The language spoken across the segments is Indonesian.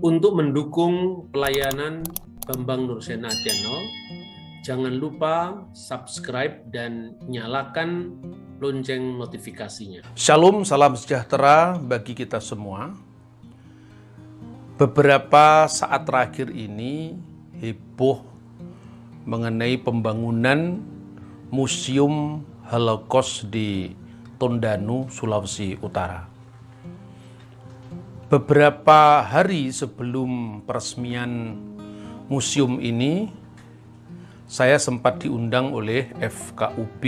Untuk mendukung pelayanan Bambang Nursena Channel, jangan lupa subscribe dan nyalakan lonceng notifikasinya. Shalom, salam sejahtera bagi kita semua. Beberapa saat terakhir ini heboh mengenai pembangunan Museum Holocaust di Tondano, Sulawesi Utara. Beberapa hari sebelum peresmian museum ini, saya sempat diundang oleh FKUB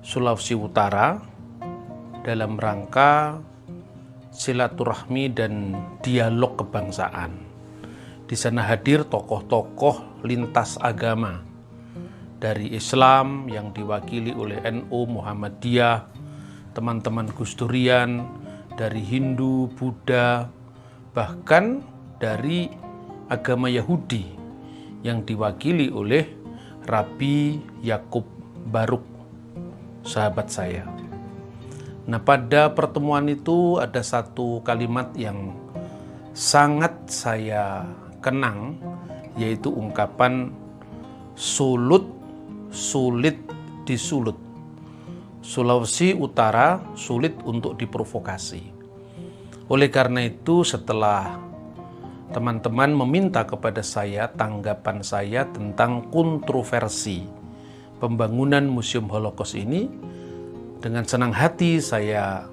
Sulawesi Utara dalam rangka silaturahmi dan dialog kebangsaan. Di sana hadir tokoh-tokoh lintas agama dari Islam yang diwakili oleh NU, Muhammadiyah, teman-teman Gus Durian, dari Hindu, Buddha, bahkan dari agama Yahudi yang diwakili oleh Rabi Yakub Baruk, sahabat saya. Nah, pada pertemuan itu ada satu kalimat yang sangat saya kenang, yaitu ungkapan sulut, sulit, disulut. Sulawesi Utara sulit untuk diprovokasi. Oleh karena itu, setelah teman-teman meminta kepada saya tanggapan saya tentang kontroversi pembangunan Museum Holocaust ini, dengan senang hati saya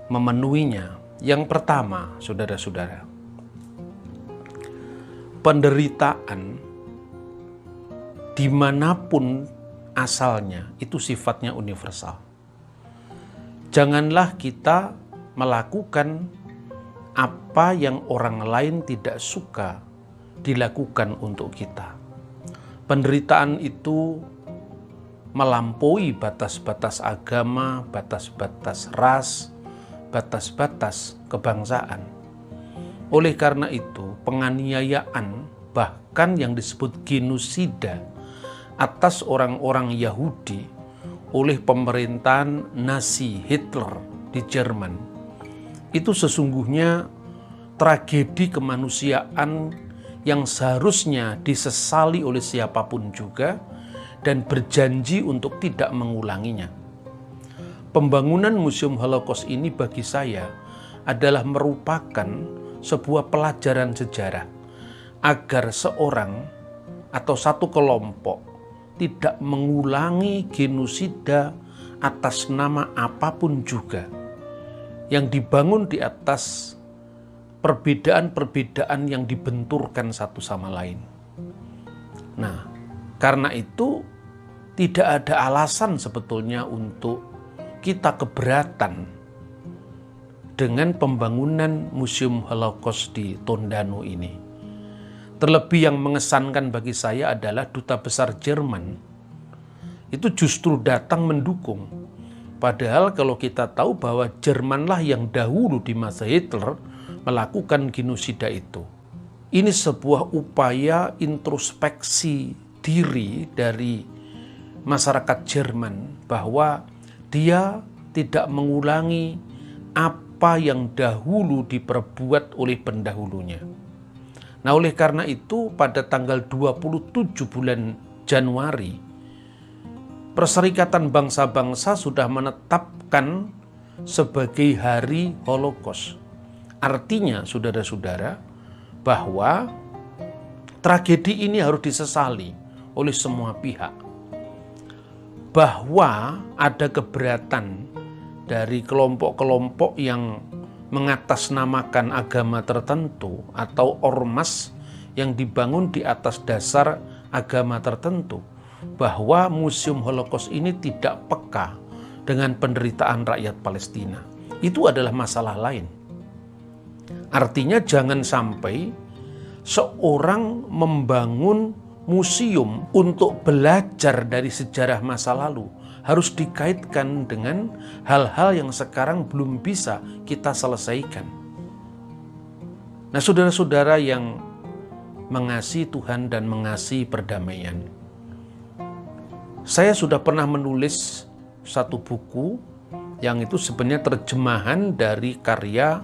memenuhinya. Yang pertama, saudara-saudara, penderitaan dimanapun asalnya itu sifatnya universal. Janganlah kita melakukan apa yang orang lain tidak suka dilakukan untuk kita. Penderitaan itu melampaui batas-batas agama, batas-batas ras, batas-batas kebangsaan. Oleh karena itu, penganiayaan, bahkan yang disebut genosida atas orang-orang Yahudi oleh pemerintahan Nazi Hitler di Jerman, itu sesungguhnya tragedi kemanusiaan yang seharusnya disesali oleh siapapun juga dan berjanji untuk tidak mengulanginya. Pembangunan Museum Holocaust ini bagi saya adalah merupakan sebuah pelajaran sejarah agar seorang atau satu kelompok tidak mengulangi genosida atas nama apapun juga yang dibangun di atas perbedaan-perbedaan yang dibenturkan satu sama lain. Nah, karena itu tidak ada alasan sebetulnya untuk kita keberatan dengan pembangunan Museum Holocaust di Tondano ini. Terlebih yang mengesankan bagi saya adalah Duta Besar Jerman itu justru datang mendukung. Padahal kalau kita tahu bahwa Jermanlah yang dahulu di masa Hitler melakukan genosida itu. Ini sebuah upaya introspeksi diri dari masyarakat Jerman bahwa dia tidak mengulangi apa yang dahulu diperbuat oleh pendahulunya. Nah, oleh karena itu pada tanggal 27 bulan Januari, Perserikatan Bangsa-Bangsa sudah menetapkan sebagai Hari Holocaust. Artinya, saudara-saudara, bahwa tragedi ini harus disesali oleh semua pihak. Bahwa ada keberatan dari kelompok-kelompok yang mengatasnamakan agama tertentu atau ormas yang dibangun di atas dasar agama tertentu, bahwa Museum Holocaust ini tidak peka dengan penderitaan rakyat Palestina. Itu adalah masalah lain. Artinya jangan sampai seorang membangun museum untuk belajar dari sejarah masa lalu harus dikaitkan dengan hal-hal yang sekarang belum bisa kita selesaikan. Nah, saudara-saudara yang mengasihi Tuhan dan mengasihi perdamaian, saya sudah pernah menulis satu buku yang itu sebenarnya terjemahan dari karya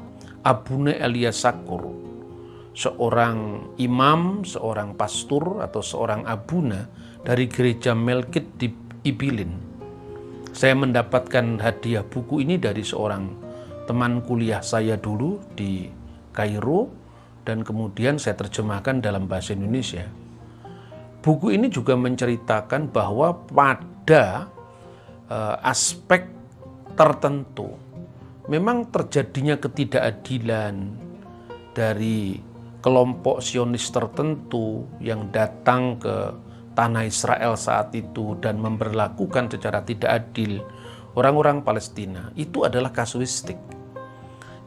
Abune Elias Sakur, seorang imam, seorang pastor atau seorang abuna dari gereja Melkit di Ibilin. Saya mendapatkan hadiah buku ini dari seorang teman kuliah saya dulu di Kairo dan kemudian saya terjemahkan dalam bahasa Indonesia. Buku ini juga menceritakan bahwa pada aspek tertentu memang terjadinya ketidakadilan dari kelompok Zionis tertentu yang datang ke tanah Israel saat itu dan memperlakukan secara tidak adil orang-orang Palestina. Itu adalah kasuistik.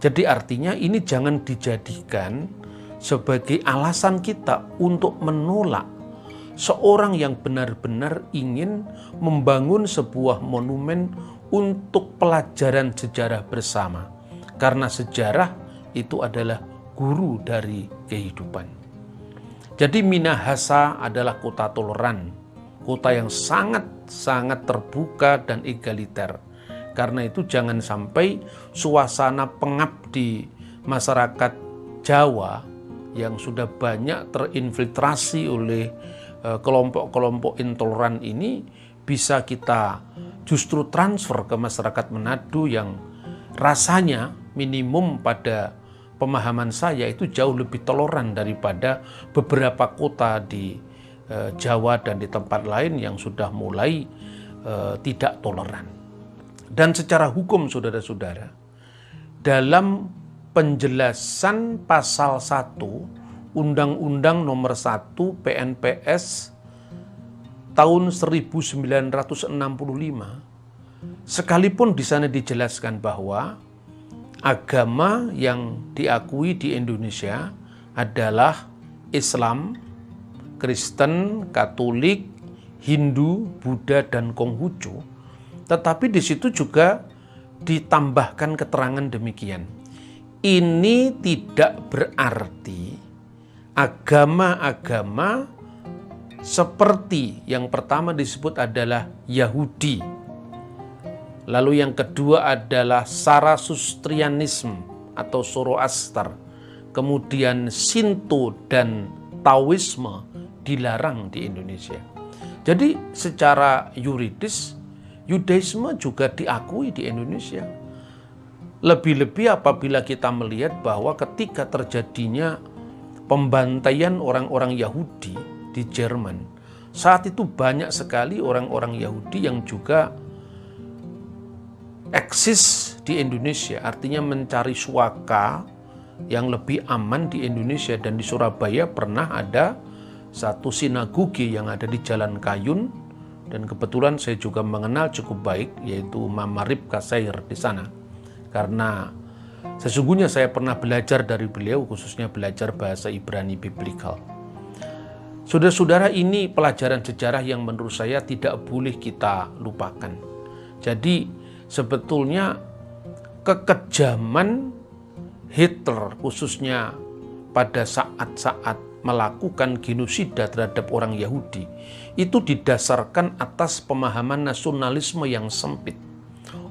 Jadi artinya ini jangan dijadikan sebagai alasan kita untuk menolak seorang yang benar-benar ingin membangun sebuah monumen untuk pelajaran sejarah bersama. Karena sejarah itu adalah guru dari kehidupan. Jadi Minahasa adalah kota toleran, kota yang sangat-sangat terbuka dan egaliter. Karena itu jangan sampai suasana pengap di masyarakat Jawa yang sudah banyak terinfiltrasi oleh kelompok-kelompok intoleran ini bisa kita justru transfer ke masyarakat Manado yang rasanya minimum pada pemahaman saya itu jauh lebih toleran daripada beberapa kota di Jawa dan di tempat lain yang sudah mulai tidak toleran. Dan secara hukum saudara-saudara, dalam penjelasan pasal 1 Undang-Undang nomor 1 PNPS tahun 1965, sekalipun di sana dijelaskan bahwa agama yang diakui di Indonesia adalah Islam, Kristen, Katolik, Hindu, Buddha, dan Konghucu. Tetapi di situ juga ditambahkan keterangan demikian. Ini tidak berarti agama-agama seperti yang pertama disebut adalah Yahudi. Lalu yang kedua adalah Zoroastrianism atau Zoroaster. Kemudian Shinto dan Taoisme dilarang di Indonesia. Jadi secara yuridis Yudaisme juga diakui di Indonesia. Lebih-lebih apabila kita melihat bahwa ketika terjadinya pembantaian orang-orang Yahudi di Jerman, saat itu banyak sekali orang-orang Yahudi yang juga eksis di Indonesia, artinya mencari suaka yang lebih aman di Indonesia. Dan di Surabaya pernah ada satu sinagoge yang ada di Jalan Kayun, dan kebetulan saya juga mengenal cukup baik, yaitu Mama Ribka Sair di sana. Karena sesungguhnya saya pernah belajar dari beliau, khususnya belajar bahasa Ibrani Biblikal. Saudara-saudara, ini pelajaran sejarah yang menurut saya tidak boleh kita lupakan. Jadi sebetulnya kekejaman Hitler khususnya pada saat-saat melakukan genosida terhadap orang Yahudi itu didasarkan atas pemahaman nasionalisme yang sempit.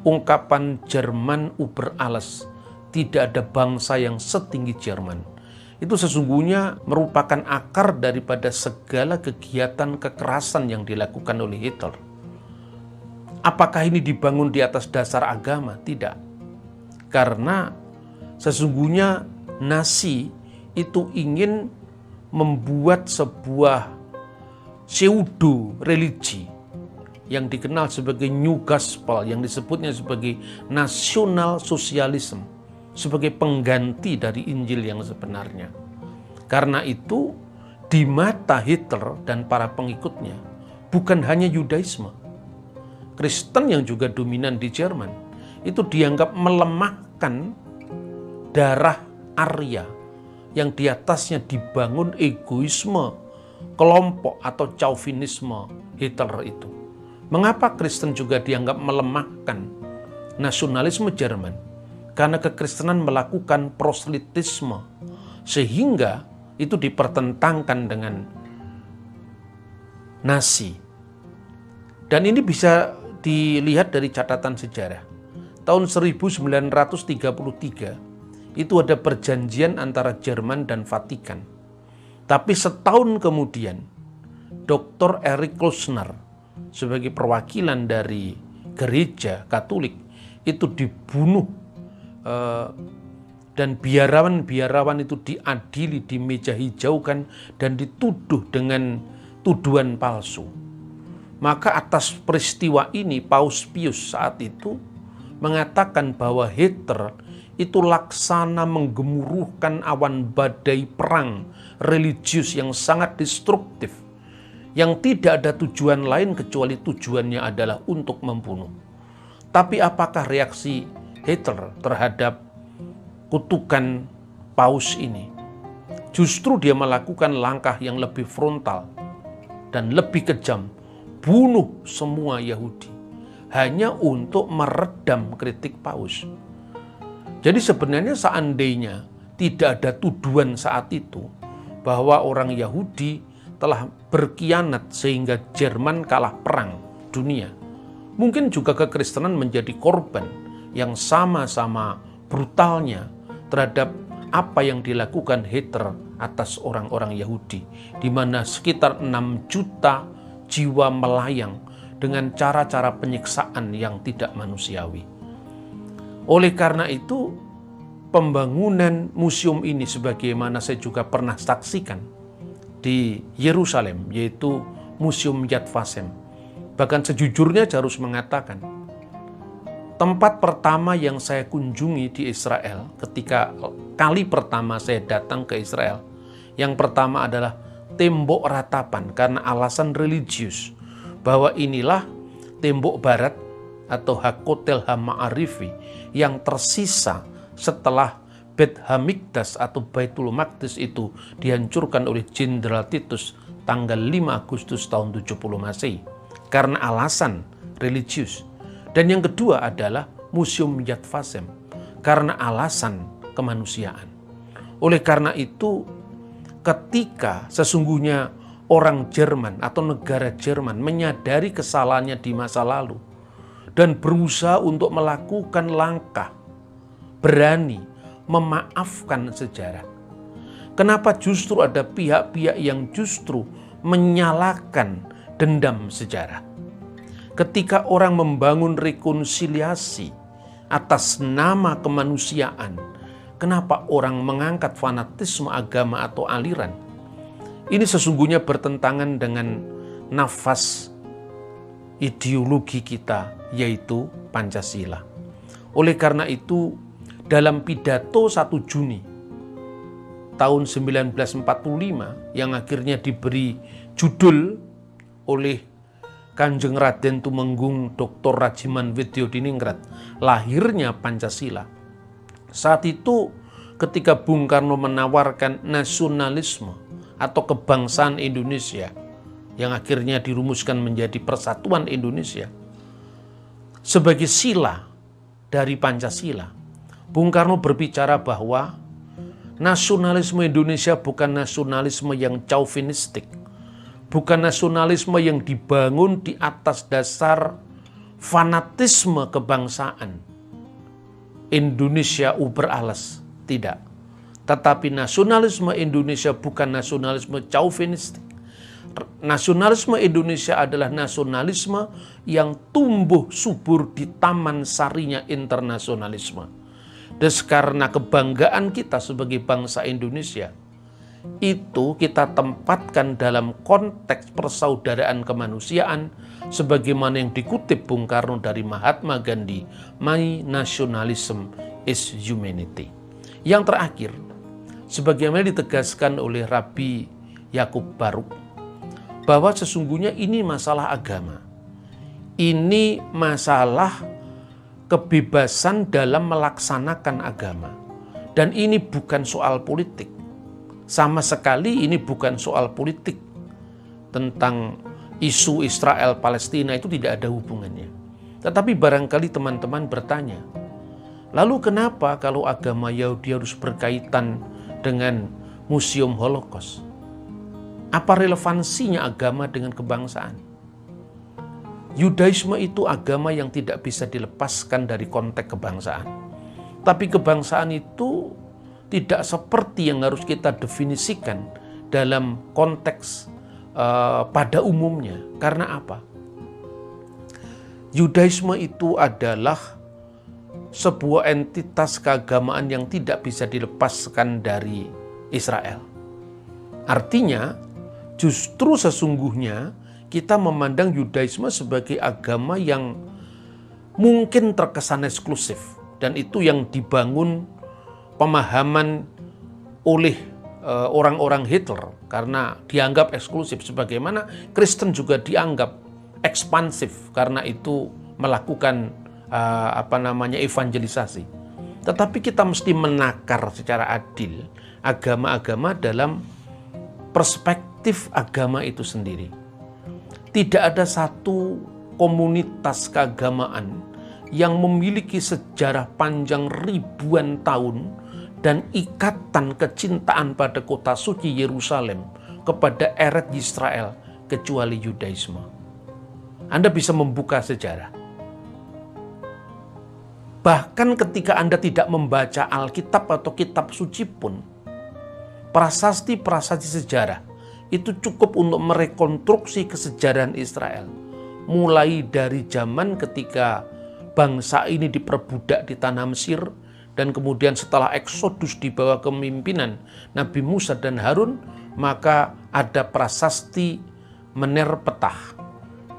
Ungkapan Jerman über alles, tidak ada bangsa yang setinggi Jerman, itu sesungguhnya merupakan akar daripada segala kegiatan kekerasan yang dilakukan oleh Hitler. Apakah ini dibangun di atas dasar agama? Tidak. Karena sesungguhnya Nazi itu ingin membuat sebuah pseudo religi yang dikenal sebagai New Gospel, yang disebutnya sebagai nasional sosialisme, sebagai pengganti dari Injil yang sebenarnya. Karena itu di mata Hitler dan para pengikutnya bukan hanya Yudaisme, Kristen yang juga dominan di Jerman itu dianggap melemahkan darah Arya yang di atasnya dibangun egoisme kelompok atau chauvinisme Hitler itu. Mengapa Kristen juga dianggap melemahkan nasionalisme Jerman? Karena kekristenan melakukan proselitisme, sehingga itu dipertentangkan dengan Nazi. Dan ini bisa dilihat dari catatan sejarah. Tahun 1933, itu ada perjanjian antara Jerman dan Vatikan. Tapi setahun kemudian, Dr. Erich Kästner sebagai perwakilan dari gereja Katolik itu dibunuh dan biarawan-biarawan itu diadili, dimeja hijaukan dan dituduh dengan tuduhan palsu. Maka atas peristiwa ini Paus Pius saat itu mengatakan bahwa Hitler itu laksana menggemuruhkan awan badai perang religius yang sangat destruktif, yang tidak ada tujuan lain kecuali tujuannya adalah untuk membunuh. Tapi apakah reaksi Hitler terhadap kutukan Paus ini? Justru dia melakukan langkah yang lebih frontal dan lebih kejam, bunuh semua Yahudi hanya untuk meredam kritik Paus. Jadi sebenarnya seandainya tidak ada tuduhan saat itu bahwa orang Yahudi telah berkhianat sehingga Jerman kalah perang dunia, mungkin juga kekristenan menjadi korban yang sama-sama brutalnya terhadap apa yang dilakukan Hitler atas orang-orang Yahudi, di mana sekitar 6 juta jiwa melayang dengan cara-cara penyiksaan yang tidak manusiawi. Oleh karena itu, pembangunan museum ini sebagaimana saya juga pernah saksikan di Yerusalem, yaitu Museum Yad Vashem. Bahkan sejujurnya saya harus mengatakan, tempat pertama yang saya kunjungi di Israel ketika kali pertama saya datang ke Israel, yang pertama adalah tembok ratapan karena alasan religius, bahwa inilah tembok barat atau Hakotel HaMa'arifi yang tersisa setelah Beit Hamikdash atau Baitul Maqdis itu dihancurkan oleh Jenderal Titus tanggal 5 Agustus tahun 70 Masehi karena alasan religius. Dan yang kedua adalah Museum Yad Vashem karena alasan kemanusiaan. Oleh karena itu, ketika sesungguhnya orang Jerman atau negara Jerman menyadari kesalahannya di masa lalu dan berusaha untuk melakukan langkah berani memaafkan sejarah, kenapa justru ada pihak-pihak yang justru menyalakan dendam sejarah? Ketika orang membangun rekonsiliasi atas nama kemanusiaan, kenapa orang mengangkat fanatisme agama atau aliran? Ini sesungguhnya bertentangan dengan nafas ideologi kita, yaitu Pancasila. Oleh karena itu, dalam pidato 1 Juni tahun 1945 yang akhirnya diberi judul oleh Kanjeng Raden Tumenggung Dr. Rajiman Widyodiningrat, lahirnya Pancasila. Saat itu ketika Bung Karno menawarkan nasionalisme atau kebangsaan Indonesia yang akhirnya dirumuskan menjadi Persatuan Indonesia sebagai sila dari Pancasila, Bung Karno berbicara bahwa nasionalisme Indonesia bukan nasionalisme yang chauvinistik, bukan nasionalisme yang dibangun di atas dasar fanatisme kebangsaan Indonesia uber alles, tidak. Tetapi nasionalisme Indonesia bukan nasionalisme chauvinistik. Nasionalisme Indonesia adalah nasionalisme yang tumbuh subur di taman sarinya internasionalisme. Dan karena kebanggaan kita sebagai bangsa Indonesia, itu kita tempatkan dalam konteks persaudaraan kemanusiaan sebagaimana yang dikutip Bung Karno dari Mahatma Gandhi, "My nationalism is humanity." Yang terakhir, sebagaimana ditegaskan oleh Rabbi Yakub Baruk, bahwa sesungguhnya ini masalah agama. Ini masalah kebebasan dalam melaksanakan agama. Dan ini bukan soal politik. Sama sekali ini bukan soal politik. Tentang isu Israel-Palestina itu tidak ada hubungannya. Tetapi barangkali teman-teman bertanya, lalu kenapa kalau agama Yahudi harus berkaitan dengan Museum Holocaust? Apa relevansinya agama dengan kebangsaan? Yudaisme itu agama yang tidak bisa dilepaskan dari konteks kebangsaan. Tapi kebangsaan itu tidak seperti yang harus kita definisikan dalam konteks pada umumnya. Karena apa? Yudaisme itu adalah sebuah entitas keagamaan yang tidak bisa dilepaskan dari Israel. Artinya, justru sesungguhnya kita memandang Yudaisme sebagai agama yang mungkin terkesan eksklusif, dan itu yang dibangun pemahaman oleh orang-orang Hitler karena dianggap eksklusif, sebagaimana Kristen juga dianggap ekspansif karena itu melakukan evangelisasi. Tetapi kita mesti menakar secara adil agama-agama dalam perspektif agama itu sendiri. Tidak ada satu komunitas keagamaan yang memiliki sejarah panjang ribuan tahun dan ikatan kecintaan pada kota suci Yerusalem, kepada Eret Yisrael, kecuali Yudaisme. Anda bisa membuka sejarah. Bahkan ketika Anda tidak membaca Alkitab atau kitab suci pun, prasasti-prasasti sejarah itu cukup untuk merekonstruksi kesejarahan Israel. Mulai dari zaman ketika bangsa ini diperbudak di tanah Mesir, dan kemudian setelah Eksodus di bawah kepemimpinan Nabi Musa dan Harun, maka ada prasasti Mener-Petah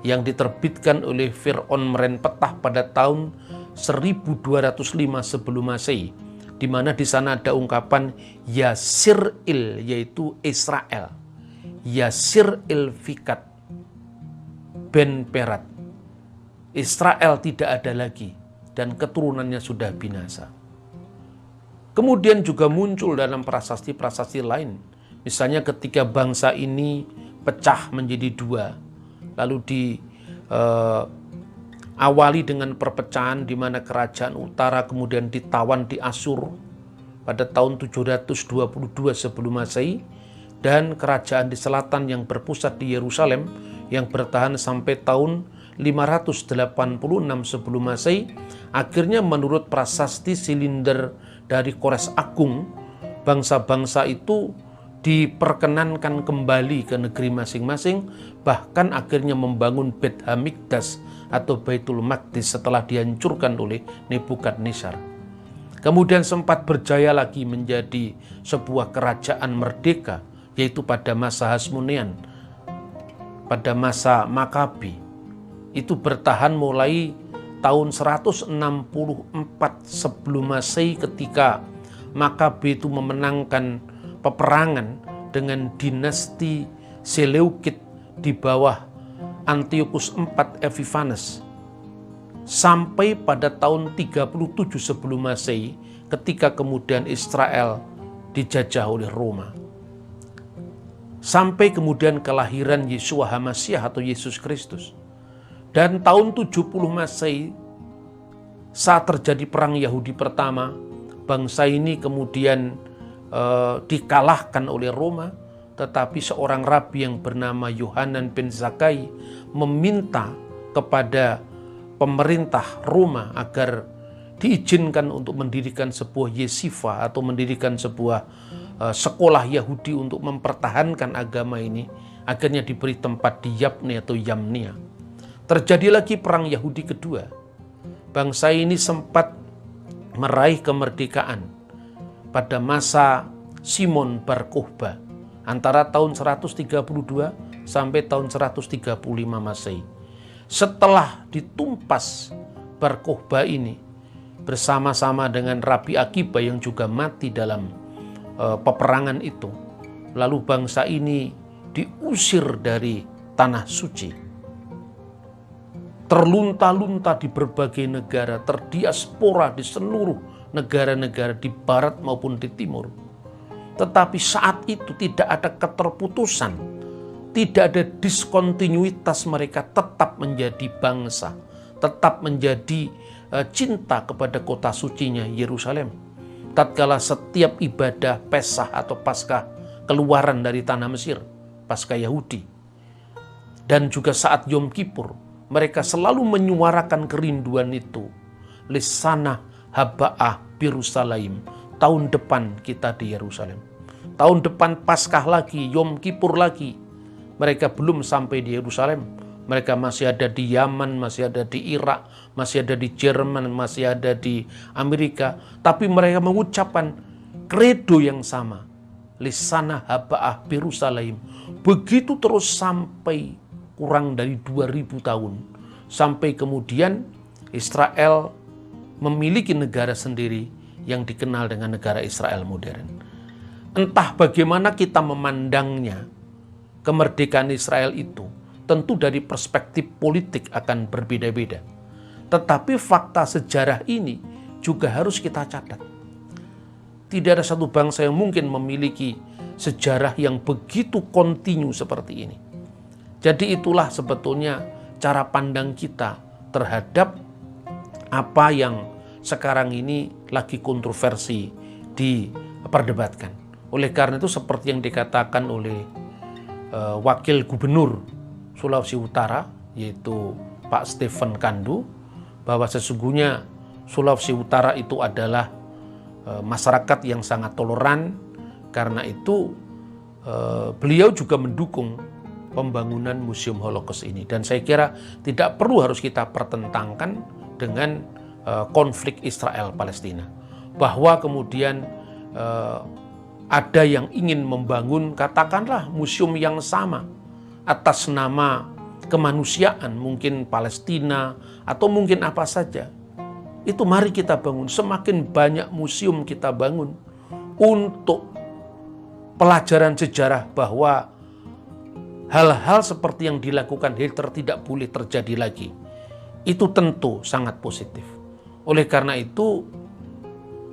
yang diterbitkan oleh Fir'aun Merenpetah pada tahun 1205 sebelum Masehi, di mana di sana ada ungkapan Yasir-il, yaitu Israel. Yasir-il Fikat Ben Perat. Israel tidak ada lagi dan keturunannya sudah binasa. Kemudian juga muncul dalam prasasti-prasasti lain. Misalnya ketika bangsa ini pecah menjadi dua, lalu diawali dengan perpecahan di mana kerajaan utara kemudian ditawan di Asyur pada tahun 722 sebelum Masehi, dan kerajaan di selatan yang berpusat di Yerusalem yang bertahan sampai tahun 586 sebelum Masehi. Akhirnya menurut prasasti Silinder dari Kores Agung, bangsa-bangsa itu diperkenankan kembali ke negeri masing-masing, bahkan akhirnya membangun Beit Hamikdas atau Baitul Maqdis setelah dihancurkan oleh Nebukadnezar. Kemudian sempat berjaya lagi menjadi sebuah kerajaan merdeka, yaitu pada masa Hasmonean, pada masa Makabi. Itu bertahan mulai tahun 164 sebelum Masehi ketika Makabi itu memenangkan peperangan dengan dinasti Seleukid di bawah Antiochus IV Epiphanes, sampai pada tahun 37 sebelum Masehi ketika kemudian Israel dijajah oleh Roma. Sampai kemudian kelahiran Yeshua HaMasyiah atau Yesus Kristus. Dan tahun 70 Masehi, saat terjadi perang Yahudi pertama, bangsa ini kemudian dikalahkan oleh Roma, tetapi seorang rabi yang bernama Yohanan bin Zakkai meminta kepada pemerintah Roma agar diizinkan untuk mendirikan sebuah yeshiva atau mendirikan sebuah sekolah Yahudi untuk mempertahankan agama ini. Akhirnya diberi tempat di Yabne atau Yamnia. Terjadi lagi perang Yahudi kedua. Bangsa ini sempat meraih kemerdekaan pada masa Simon Bar Kokhba antara tahun 132 sampai tahun 135 Masehi. Setelah ditumpas Bar Kokhba ini bersama-sama dengan Rabi Akiba yang juga mati dalam peperangan itu, lalu bangsa ini diusir dari tanah suci, terlunta-lunta di berbagai negara, terdiaspora di seluruh negara-negara di barat maupun di timur. Tetapi saat itu tidak ada keterputusan, tidak ada diskontinuitas, mereka tetap menjadi bangsa, tetap menjadi cinta kepada kota sucinya Yerusalem. Tatkala setiap ibadah Pesah atau Paskah keluaran dari tanah Mesir, Paskah Yahudi, dan juga saat Yom Kippur, mereka selalu menyuarakan kerinduan itu. Lisana haba'ah Birusalaim, tahun depan kita di Yerusalem. Tahun depan Paskah lagi, Yom Kippur lagi. Mereka belum sampai di Yerusalem. Mereka masih ada di Yaman, masih ada di Irak, masih ada di Jerman, masih ada di Amerika. Tapi mereka mengucapkan kredo yang sama. Lisana haba'ah Yerusalem. Begitu terus sampai kurang dari 2000 tahun. Sampai kemudian Israel memiliki negara sendiri yang dikenal dengan negara Israel modern. Entah bagaimana kita memandangnya, kemerdekaan Israel itu tentu dari perspektif politik akan berbeda-beda. Tetapi fakta sejarah ini juga harus kita catat. Tidak ada satu bangsa yang mungkin memiliki sejarah yang begitu kontinu seperti ini. Jadi itulah sebetulnya cara pandang kita terhadap apa yang sekarang ini lagi kontroversi diperdebatkan. Oleh karena itu seperti yang dikatakan oleh Wakil Gubernur Sulawesi Utara, yaitu Pak Stephen Kandu, bahwa sesungguhnya Sulawesi Utara itu adalah masyarakat yang sangat toleran. Karena itu beliau juga mendukung pembangunan Museum Holocaust ini. Dan saya kira tidak perlu harus kita pertentangkan dengan konflik Israel-Palestina. Bahwa kemudian ada yang ingin membangun katakanlah museum yang sama atas nama kemanusiaan, mungkin Palestina atau mungkin apa saja. Itu mari kita bangun. Semakin banyak museum kita bangun untuk pelajaran sejarah bahwa hal-hal seperti yang dilakukan Hitler tidak boleh terjadi lagi. Itu tentu sangat positif. Oleh karena itu,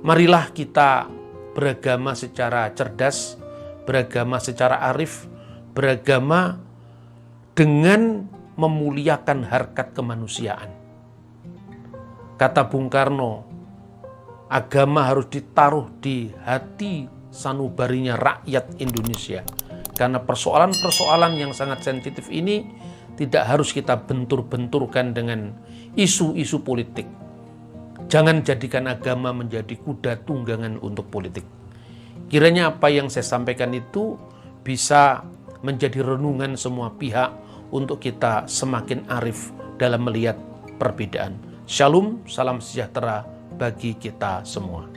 marilah kita beragama secara cerdas, beragama secara arif, beragama dengan memuliakan harkat kemanusiaan. Kata Bung Karno, agama harus ditaruh di hati sanubarinya rakyat Indonesia. Karena persoalan-persoalan yang sangat sensitif ini tidak harus kita bentur-benturkan dengan isu-isu politik. Jangan jadikan agama menjadi kuda tunggangan untuk politik. Kiranya apa yang saya sampaikan itu bisa menjadi renungan semua pihak untuk kita semakin arif dalam melihat perbedaan. Shalom, salam sejahtera bagi kita semua.